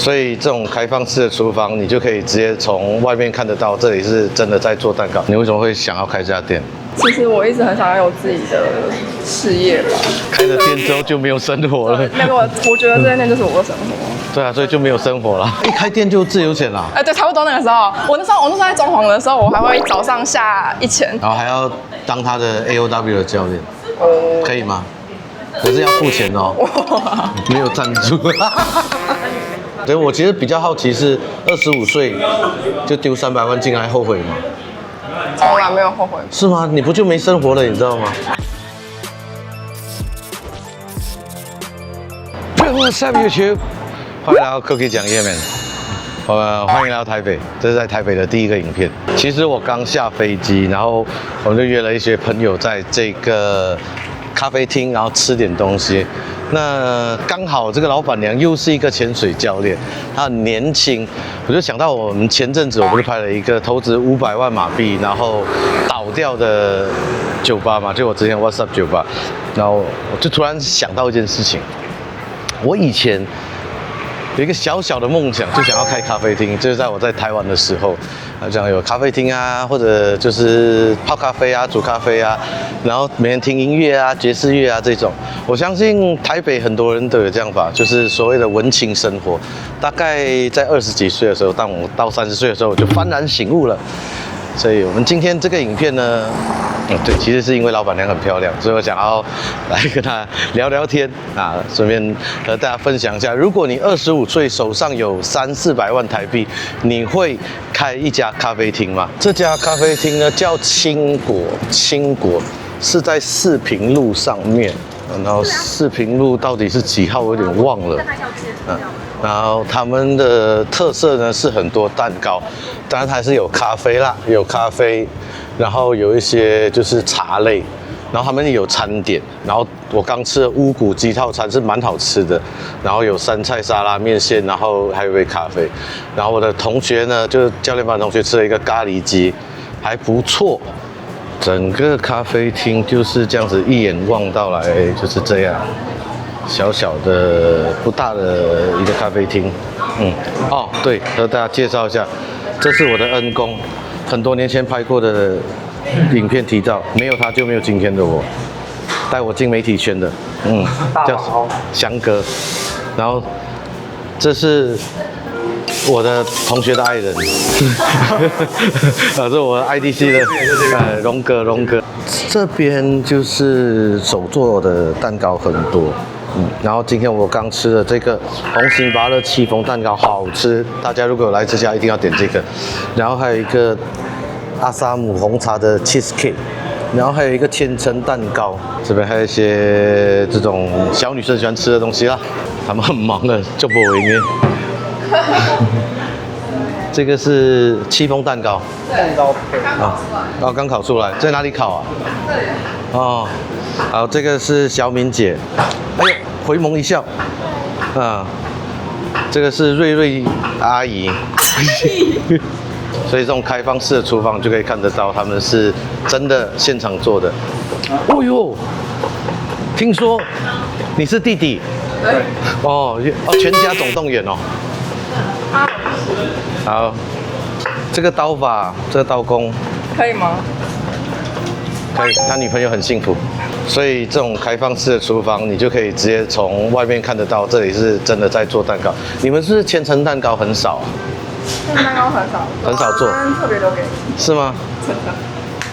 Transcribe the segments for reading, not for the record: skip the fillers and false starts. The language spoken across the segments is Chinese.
所以这种开放式的厨房，你就可以直接从外面看得到，这里是真的在做蛋糕。你为什么会想要开这家店？其实我一直很想要有自己的事业吧。开了店之后就没有生活了。那个我觉得这间店就是我的生活。对啊，所以就没有生活了。一开店就自由钱啦。对，差不多那个时候，我那时候在装潢的时候，我还会早上下1000，然后还要当他的 AOW 的教练，可以吗？可是要付钱哦，没有赞助。对，我其实比较好奇是25岁就丢300万进来，后悔吗？从来没有后悔。是吗？你不就没生活了，你知道吗？What's up YouTube？ 欢迎来到 Cookie 讲页面。欢迎来到台北，这是在台北的第一个影片。其实我刚下飞机，然后我们就约了一些朋友在这个咖啡厅，然后吃点东西。那刚好这个老板娘又是一个潜水教练，她很年轻，我就想到我们前阵子我不是拍了一个投资500万马币，然后倒掉的酒吧嘛，就我之前 What's Up 酒吧，然后我就突然想到一件事情，我以前有一个小小的梦想，就想要开咖啡厅，就是在我在台湾的时候，这样有咖啡厅啊，或者就是泡咖啡啊、煮咖啡啊，然后每天听音乐啊、爵士乐啊这种。我相信台北很多人都有这样吧，就是所谓的文青生活。大概在20几岁的时候，当我到30岁的时候，我就幡然醒悟了。所以我们今天这个影片呢，对，其实是因为老板娘很漂亮，所以我想要来跟她聊聊天啊，顺便和大家分享一下，如果你25岁手上有300-400万台币，你会开一家咖啡厅吗？这家咖啡厅呢叫青果是在四平路上面，然后四平路到底是几号我有点忘了，然后他们的特色呢是很多蛋糕，当然还是有咖啡啦，有咖啡，然后有一些就是茶类，然后他们也有餐点，然后我刚吃的乌骨鸡套餐是蛮好吃的，然后有3菜沙拉面线，然后还有一杯咖啡，然后我的同学呢，就是教练班同学吃了一个咖喱鸡，还不错。整个咖啡厅就是这样子，一眼望到来就是这样。小小的不大的一个咖啡厅，对，和大家介绍一下，这是我的恩公，很多年前拍过的影片提到，没有他就没有今天的我，带我进媒体圈的，叫翔哥，然后这是我的同学的爱人，这是我 IDC 的荣哥，这边就是手做的蛋糕很多。然后今天我刚吃的这个红心芭乐戚风蛋糕好吃，大家如果有来这家一定要点这个。然后还有一个阿萨姆红茶的 cheesecake， 然后还有一个千层蛋糕，这边还有一些这种小女生喜欢吃的东西啦。他们很忙的，就不为面。这个是戚风蛋糕，刚烤出来，在哪里烤啊？好，这个是小敏姐，哎呦，回眸一笑，这个是瑞瑞阿姨，所以这种开放式的厨房就可以看得到，他们是真的现场做的。哦呦，听说你是弟弟？对。全家总动员哦。好，这个刀法，这个刀工可以吗？可以，他女朋友很幸福。所以这种开放式的厨房，你就可以直接从外面看得到，这里是真的在做蛋糕。你们是不是千层蛋糕很少啊？千层蛋糕很少做，特别留给你。是吗？真的，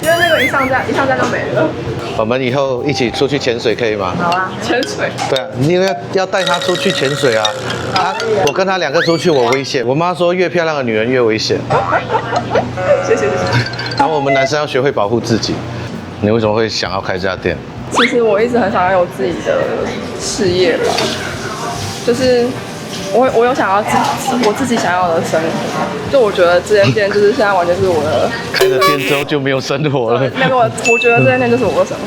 因为那个一上架就没了。我们以后一起出去潜水可以吗？好啊，潜水。对啊，你要带他出去潜水啊。我跟他2个出去，我危险。我妈说越漂亮的女人越危险。谢谢。然后我们男生要学会保护自己。你为什么会想要开这家店？其实我一直很想要有自己的事业吧，就是我有想要我自己想要的生活，就我觉得这间店就是现在完全是我的。开了店之后就没有生活了。那个我觉得这间店就是我的生活。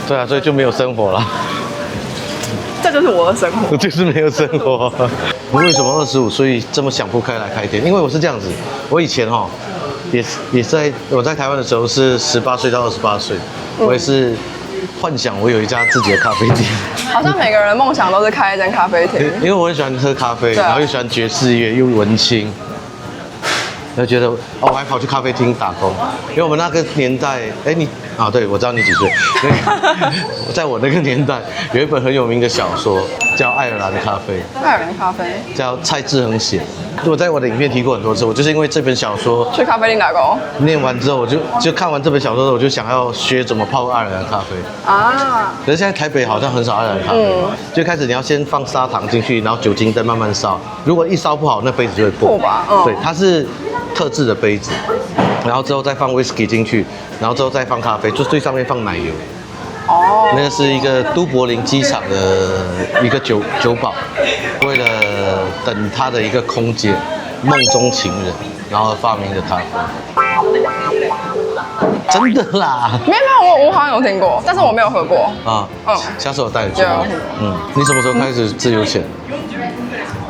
对啊，所以就没有生活了。这就是我的生活。就是没有生活。为什么25岁这么想不开来开店？因为我是这样子，我以前也在我在台湾的时候是18岁到28岁，我也是幻想我有一家自己的咖啡店，好像每个人的梦想都是开一间咖啡厅。因为我很喜欢喝咖啡，对啊然后又喜欢爵士乐，又文青。就觉得哦，我还跑去咖啡厅打工，因为我们那个年代，哎，你啊，对，我知道你几岁。在我那个年代，有一本很有名的小说叫《爱尔兰咖啡》，爱尔兰咖啡，叫蔡志恒写。我在我的影片提过很多次，我就是因为这本小说去咖啡厅打工念完之后，我就看完这本小说之后，我就想要学怎么泡爱尔兰咖啡。啊。可是现在台北好像很少爱尔兰咖啡，就开始你要先放砂糖进去，然后酒精再慢慢烧。如果一烧不好，那杯子就会破。破吧嗯对，它是特制的杯子，然后之后再放 whisky 进去，然后之后再放咖啡，就最上面放奶油。哦。那个是一个都柏林机场的一个酒保，为了等他的一个空姐梦中情人，然后发明的咖啡。真的啦！没有，我好像有听过，但是我没有喝过。啊，嗯下次我带你去有。你什么时候开始自由潜？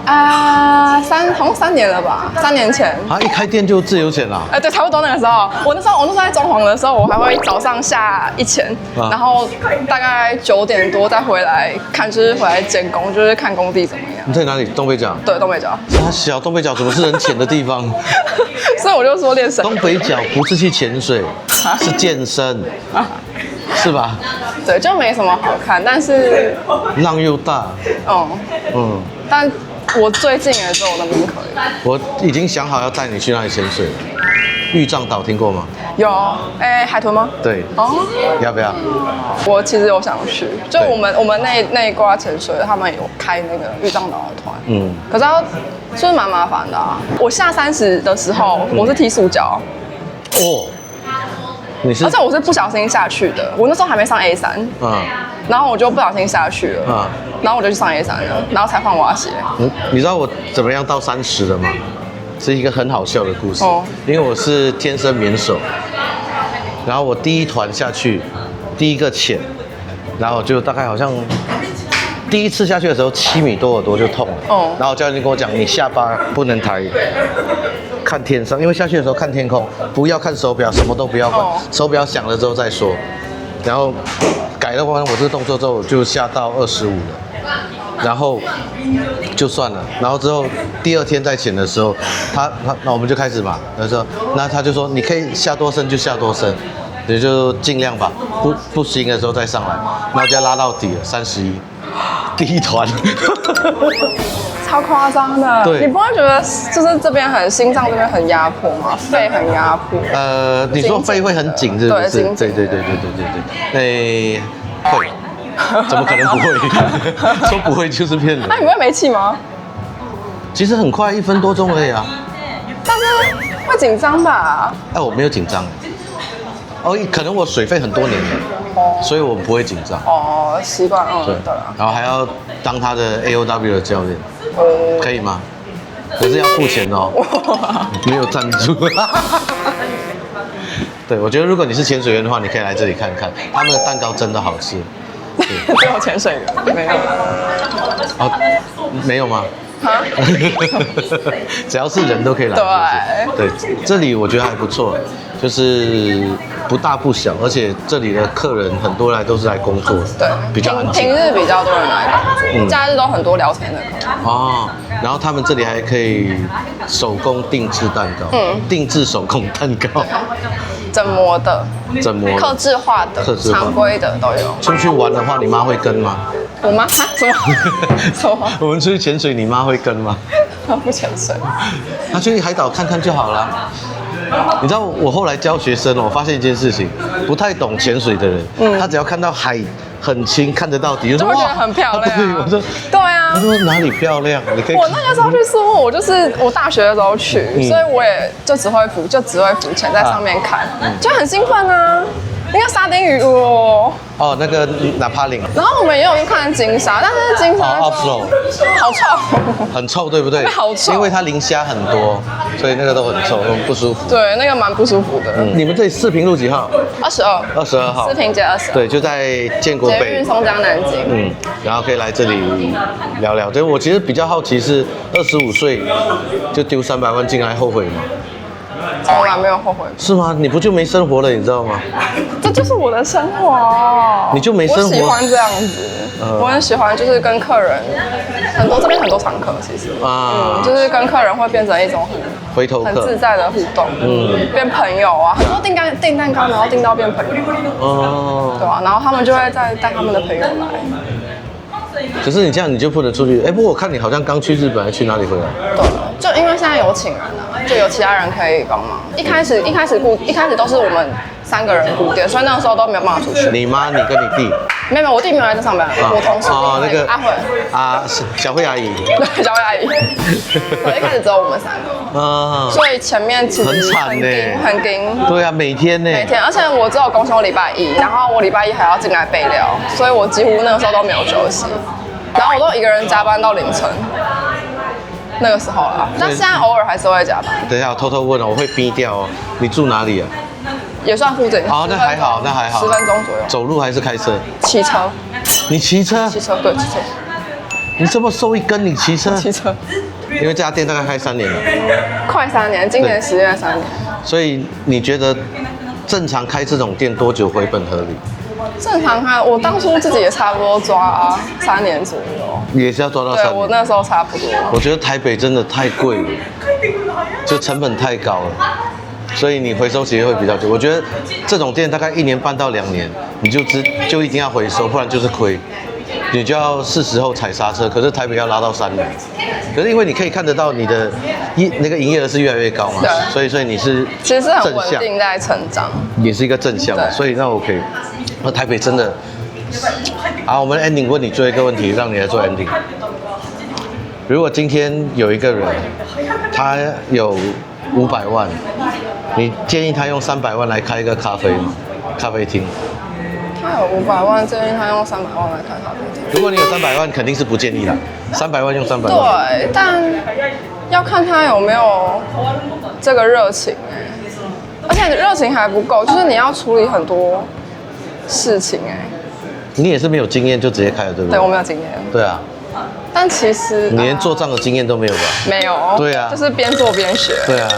啊，好像3年了吧，3年前。啊，一开店就自由潜啦。对，差不多那个时候。我那时候在装潢的时候，我还会早上下1000，然后大概9点多再回来看，就是回来监工，就是看工地怎么样。你在哪里？东北角。对，东北角。啊，小东北角怎么是人潜的地方？所以我就说练神。东北角不是去潜水，是健身，是吧？对，就没什么好看，但是，浪又大。但我最近也只有那边可以。我已经想好要带你去那里潜水了。玉藏岛听过吗？有，海豚吗？对。哦。要不要？我其实有想去，就我们那一挂潜水，他们有开那个玉藏岛的团。可是就是蛮麻烦的啊。我下30的时候，我是踢塑胶。哦。你是？而且我是不小心下去的，我那时候还没上 A3。然后我就不小心下去了。然后我就去上 A3了，然后才换蛙鞋。你知道我怎么样到30的吗？是一个很好笑的故事。因为我是天生免手，然后我第一团下去，第一个潜，然后就大概好像第一次下去的时候7米多耳朵就痛了。然后教练跟我讲，你下巴不能抬，看天上，因为下去的时候看天空，不要看手表，什么都不要管，手表响了之后再说。然后改了完我这个动作之后，我就下到25了，然后就算了。然后之后第2天再潜的时候，那我们就开始嘛，那他就说你可以下多深就下多深，也就尽量吧，不行的时候再上来，然后就拉到底了31，第一团。超夸张的，对，你不会觉得就是这边心脏这边很压迫吗？肺很压迫？你说肺会很紧是不是？对。会，怎么可能不会？说不会就是骗人。那你会没气吗？其实很快，1分多钟而已啊。但是会紧张吧？我没有紧张。可能我水肺很多年了，所以我不会紧张。习惯对了。然后还要当他的 AOW 的教练。可以吗？可是要付钱哦，没有赞助。对，我觉得如果你是潜水员的话，你可以来这里看看，他们的蛋糕真的好吃。只有潜水员没有？没有吗？只要是人都可以来。对，这里我觉得还不错，就是不大不小，而且这里的客人很多都是来工作的，对，比较安静。平日比较多人来工作，假日都很多聊天的客人。然后他们这里还可以手工定制蛋糕，定制手工蛋糕，整模的、客制化的、常规的都有。出去玩的话，你妈会跟吗？我妈什么？我们出去潜水，你妈会跟吗？她不潜水。她去海岛看看就好了。你知道我后来教学生，我发现一件事情，不太懂潜水的人，他只要看到海很清，看得到底，就会觉得很漂亮。对，我说对啊。他说哪里漂亮？你可以。我那个时候去苏木，我大学的时候去，所以我也就只会浮潜，在上面看，就很兴奋啊。那个沙丁鱼那个纳帕林。然后我们也有去看金沙，但是金沙好臭，很臭，对不对？好臭，因为它磷虾很多，所以那个都很臭，很不舒服。对，那个蛮不舒服的。你们这里4平路几号？22号。4平街22。对，就在建国北。捷运松江南京。然后可以来这里聊聊。对，我其实比较好奇是25岁就丢300万进来，后悔吗？从来没有后悔。是吗？你不就没生活了，你知道吗？这就是我的生活。你就没生活？我喜欢这样子，我很喜欢，就是跟客人这边很多常客，其实就是跟客人会变成一种回头客，很自在的互动，变朋友啊，很多订蛋糕，然后订到变朋友，对吧？然后他们就会再带他们的朋友来。可是你这样你就不能出去，不过我看你好像刚去日本，还去哪里回来？对，就因为现在有请人啊，就有其他人可以帮忙。一开始都是我们3个人顾店，所以那个时候都没有办法出去。你妈、你跟你弟？没有，我弟没有来这上班，我同事那个阿慧小慧阿姨，对，小慧阿姨。对，一开始只有我们3个，所以前面其实很惨呢，很紧。对啊，每天，而且我只有公休礼拜1，然后我礼拜1还要进来备料，所以我几乎那个时候都没有休息，然后我都一个人加班到凌晨。那个时候啦，但现在偶尔还是会加班。等一下，我偷偷问哦，我会逼掉哦。你住哪里啊？也算附近。哦，那还好，10分钟左右。走路还是开车？骑车。你骑车？骑车，对，骑车。你这么瘦一根，你骑车？骑车。因为这家店大概开3年了。快3年，今年10月3年。所以你觉得正常开这种店多久回本合理？正常开，我当初自己也差不多抓3年左右。也是要抓到3年。对，我那时候差不多。我觉得台北真的太贵了，就成本太高了，所以你回收期会比较久。我觉得这种店大概1年半到2年，你就一定要回收，不然就是亏。你就要是时候踩刹车。可是台北要拉到3年，可是因为你可以看得到你的那个营业额是越来越高嘛，所以你是其实很稳定在成长，也是一个正向，所以那 OK。那台北真的，好，我们 ending 问你最后一个问题，让你来做 ending。如果今天有一个人，他有500万，你建议他用300万来开一个咖啡厅？他有500万，建议他用300万来开咖啡厅。如果你有300万，肯定是不建议啦。300万用300万。对，但要看他有没有这个热情而且热情还不够，就是你要处理很多事情你也是没有经验就直接开了，对不对？对，我没有经验。对啊。但其实你连做账的经验都没有吧？没有。对啊，就是边做边学。对啊，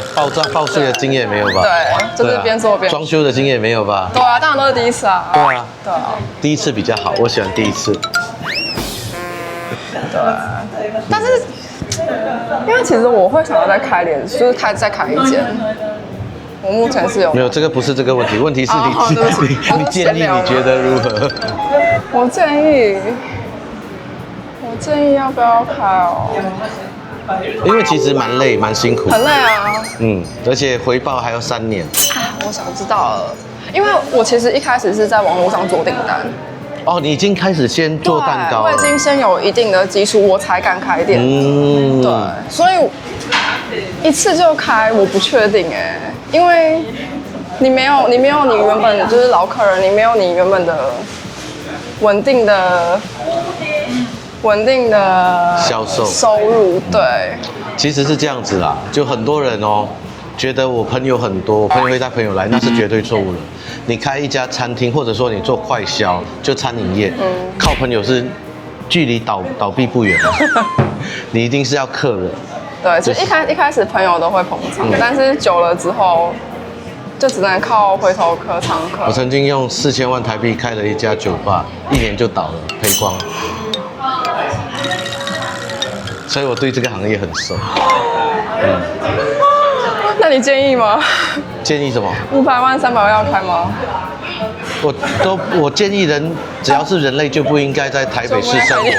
报税的经验也没有吧？对，就是边做边学。装修的经验也没有吧？对啊，当然都是第一次啊。对啊，对啊，第一次比较好，我喜欢第一次。对，但是因为其实我会想要再开一间。我目前是有没有，这个不是这个问题，问题是你建议你觉得如何？我建议要不要开哦？因为其实蛮累蛮辛苦，很累啊。而且回报还要3年。我想知道了，因为我其实一开始是在网络上做订单。哦，你已经开始先做蛋糕了。我已经先有一定的基础，我才敢开店。对，所以一次就开，我不确定因为你没有你原本就是老客人，你没有你原本的稳定的销售收入。对，其实是这样子啦，就很多人觉得我朋友很多，我朋友会带朋友来，那是绝对错误的。你开一家餐厅，或者说你做快销，就餐饮业，靠朋友是距离倒闭不远的。你一定是要客人。对，其实一开始朋友都会捧场，但是久了之后，就只能靠回头客、常客。我曾经用4000万台币开了一家酒吧，1年就倒了，赔光了。所以我对这个行业很熟。那你建议吗？建议什么？500万、300万要开吗？我建议只要是人类就不应该在台北市生活。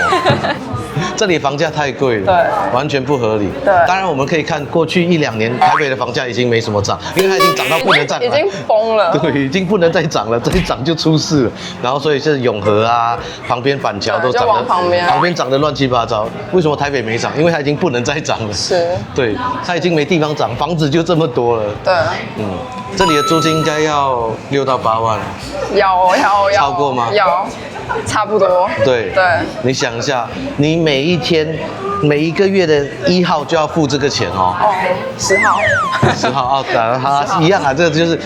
这里房价太贵了，对，完全不合理。对，当然我们可以看过去1-2年，台北的房价已经没什么涨，因为它已经涨到不能涨了，已经崩了。对，已经不能再涨了，再涨就出事了。然后所以是永和啊，旁边板桥都涨了，旁边涨得乱七八糟。为什么台北没涨？因为它已经不能再涨了。是，对，它已经没地方涨，房子就这么多了。对，这里的租金应该要6到8万。要，超过吗？要。差不多。对，你想一下，你每一个月的1号就要付这个钱10号。10号好，一样啊，这个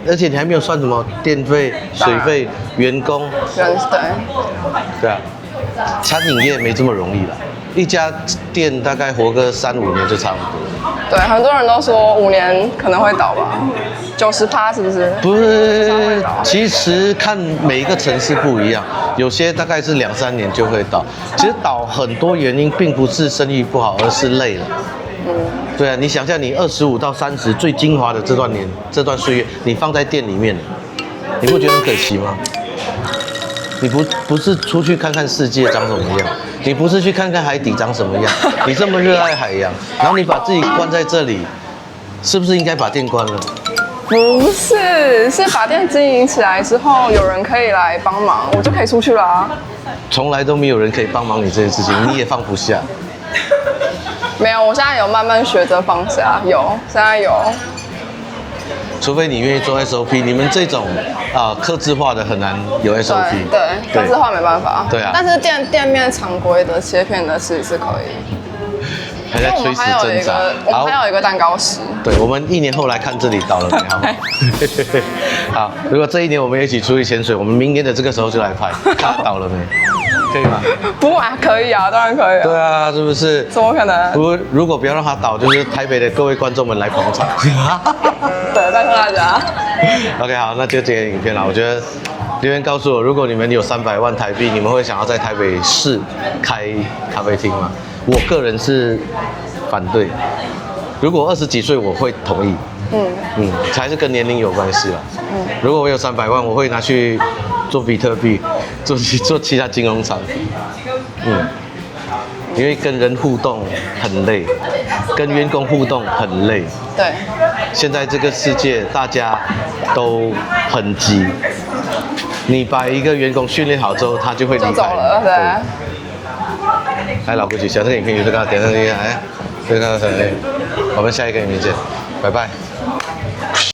而且你还没有算什么电费、水费、员工。对啊，餐饮业没这么容易啦。一家店大概活个3-5年就差不多。对，很多人都说5年可能会倒吧，90%是不是？不是，其实看每一个城市不一样，有些大概是2-3年就会倒。其实倒很多原因并不是生意不好，而是累了。对啊，你想象你25到30最精华的这段岁月，你放在店里面，你不觉得很可惜吗？你不是出去看看世界长什么样，你不是去看看海底长什么样，你这么热爱海洋，然后你把自己关在这里，是不是应该把店关了？不是，是把店经营起来之后，有人可以来帮忙，我就可以出去啦。从来都没有人可以帮忙你这件事情，你也放不下。没有，我现在有慢慢学着放下，现在有。除非你愿意做 SOP， 你们这种客制化的很难有 SOP。对，客制化没办法。对啊。但是店面常规的切片的其实是可以。还在垂死挣扎。我们还有一个蛋糕师。对，我们1年后来看这里倒了没，好吗？好，如果这1年我们一起出去潜水，我们明年的这个时候就来拍，看它倒了没，可以吗？不啊，可以啊，当然可以啊。对啊，是不是？怎么可能？如果不要让它倒，就是台北的各位观众们来捧场。对，拜托大家。OK， 好，那就这个影片了。我觉得留言告诉我，如果你们有300万台币，你们会想要在台北市开咖啡厅吗？我个人是反对。如果20几岁，我会同意。还是跟年龄有关系啦。如果我有300万，我会拿去做比特币，做其他金融产品。因为跟人互动很累，跟员工互动很累。对。现在这个世界大家都很急，你把一个员工训练好之后，他就会离开。就走了，对。来，老规矩，喜欢这个影片就这个点赞订阅，哎，这个我们下一个影片见，拜拜。